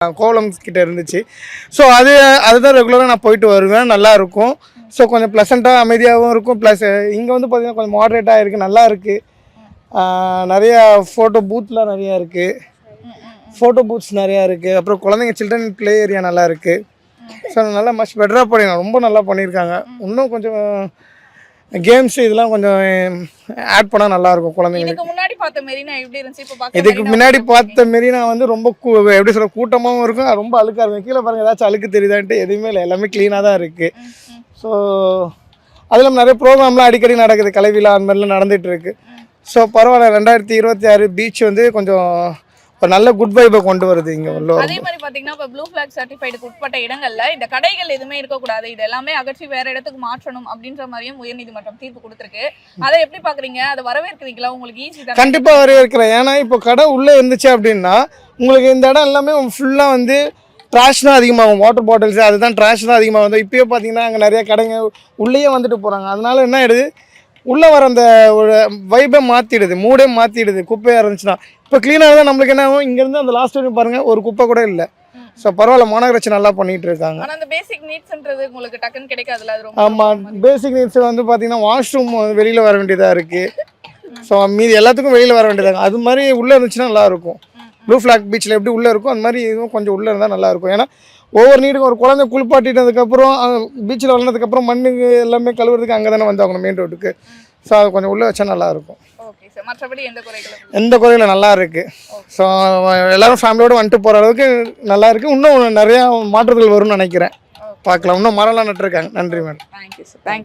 கோவளம் கிட்ட இருந்துச்சு. ஸோ அதுதான் ரெகுலராக நான் போயிட்டு வருவேன். நல்லாயிருக்கும். ஸோ கொஞ்சம் ப்ளசண்ட்டாக அமைதியாகவும் இருக்கும். ப்ளஸ் இங்கே வந்து பார்த்திங்கன்னா கொஞ்சம் மாட்ரேட்டாக இருக்குது, நல்லா இருக்குது. நிறையா ஃபோட்டோ பூத்லாம் நிறையா இருக்குது, ஃபோட்டோ பூத்ஸ் நிறையா இருக்குது. அப்புறம் குழந்தைங்க சில்ட்ரன் ப்ளே ஏரியா நல்லா இருக்குது. ஸோ நல்லா மச் பெட்டராக பண்ணியிருக்காங்க, ரொம்ப நல்லா பண்ணியிருக்காங்க. இன்னும் கொஞ்சம் கேம்ஸ் இதெல்லாம் கொஞ்சம் ஆட் பண்ணால் நல்லாயிருக்கும் குழந்தைங்களுக்கு. இதுக்கு முன்னாடி பார்த்த மெரினா எப்படி இருந்துச்சு? இப்போ இதுக்கு முன்னாடி பார்த்த மெரினா வந்து ரொம்ப எப்படி சொல்ல கூட்டமாகவும் இருக்கும், ரொம்ப அழுக்காக இருக்கும். கீழே பாருங்கள் ஏதாச்சும் அழுக்கு தெரியுதான்ட்டு எதுவுமே இல்லை, எல்லாமே க்ளீனாக தான் இருக்குது. ஸோ அதில் நிறைய ப்ரோக்ராம்லாம் அடிக்கடி நடக்குது, கலைவிழா அந்த மாதிரிலாம் நடந்துகிட்ருக்கு. ஸோ பரவாயில்ல, 2026 பீச் வந்து கொஞ்சம் ஒரு நல்ல குட் வைப்பை கொண்டு வருது இங்கே உள்ள. அதே மாதிரி பார்த்தீங்கன்னா இப்போ ப்ளூ ஃபிளாக் சர்டிஃபைடுக்கு உட்பட்ட இடங்கள்ல இந்த கடைகள் எதுவுமே இருக்கக்கூடாது, இது எல்லாமே அகற்றி வேற இடத்துக்கு மாற்றணும் அப்படின்ற மாதிரியும் உயர்நீதிமன்றம் தீர்ப்பு கொடுத்துருக்கு. அதை எப்படி பார்க்குறீங்க? அதை வரவேற்கிறீங்களா? உங்களுக்கு ஈஸி தான்? கண்டிப்பாக வரவேற்கிறேன். ஏன்னா இப்போ கடை உள்ளே இருந்துச்சு அப்படின்னா உங்களுக்கு இந்த இடம் எல்லாமே ஃபுல்லாக வந்து ட்ராஷ் தான் அதிகமாகும், வாட்டர் பாட்டில்ஸ் அதுதான் ட்ராஷ் தான் அதிகமாக வந்து. இப்போயே பார்த்தீங்கன்னா அங்கே நிறைய கடைங்க உள்ளேயே வந்துட்டு போகிறாங்க. அதனால என்ன ஆகிடுது, உள்ளே வர அந்த ஒரு வைப்பை மாற்றிடுது, மூடே மாற்றிடுது குப்பையாக இருந்துச்சுன்னா. இப்போ க்ளீனாக தான் நம்மளுக்கு என்ன ஆகும், இங்கேருந்து அந்த லாஸ்ட் வரைக்கும் பாருங்கள் ஒரு குப்பை கூட இல்லை. ஸோ பரவாயில்ல, மாநகராட்சி நல்லா பண்ணிகிட்டு இருக்காங்க. ஆனால் அந்த பேசிக் நீட்ஸ்ன்றது உங்களுக்கு டக்குன்னு கிடைக்காதுல்ல, அது ரொம்ப. ஆமாம், பேசிக் நீட்ஸ் வந்து பார்த்தீங்கன்னா வாஷ்ரூம் வெளியில் வர வேண்டியதாக இருக்குது. ஸோ மீதி எல்லாத்துக்கும் வெளியில் வர வேண்டியதாக, அது மாதிரி உள்ளே இருந்துச்சுன்னா நல்லாயிருக்கும். ப்ளூ ஃபிளாக் பீச்சில் எப்படி உள்ளே இருக்கும் அந்த மாதிரி இதுவும் கொஞ்சம் உள்ளே இருந்தால் நல்லாயிருக்கும். ஏன்னா ஒவ்வொரு நீட்டுக்கும் ஒரு குழந்தை குளிப்பாட்டிட்டதுக்கப்புறம் பீச்சில் வளர்ந்ததுக்கப்புறம் மண்ணுக்கு எல்லாமே கழுவுறதுக்கு அங்கே தானே வந்தாகணும், மெயின் ரோட்டுக்கு. ஸோ அது கொஞ்சம் உள்ளே வச்சா நல்லாயிருக்கும். ஓகே சார், மற்றபடி எந்த குறைகளும்? எந்த குறையில நல்லா இருக்குது. ஸோ எல்லோரும் ஃபேமிலியோடு வந்துட்டு போகிற அளவுக்கு நல்லா இருக்குது. இன்னும் நிறையா மாற்றங்கள் வரும்னு நினைக்கிறேன். பார்க்கலாம், இன்னும் மரம்லாம் நட்டுருக்காங்க. நன்றி மேடம். Thank you sir. தேங்க்யூ.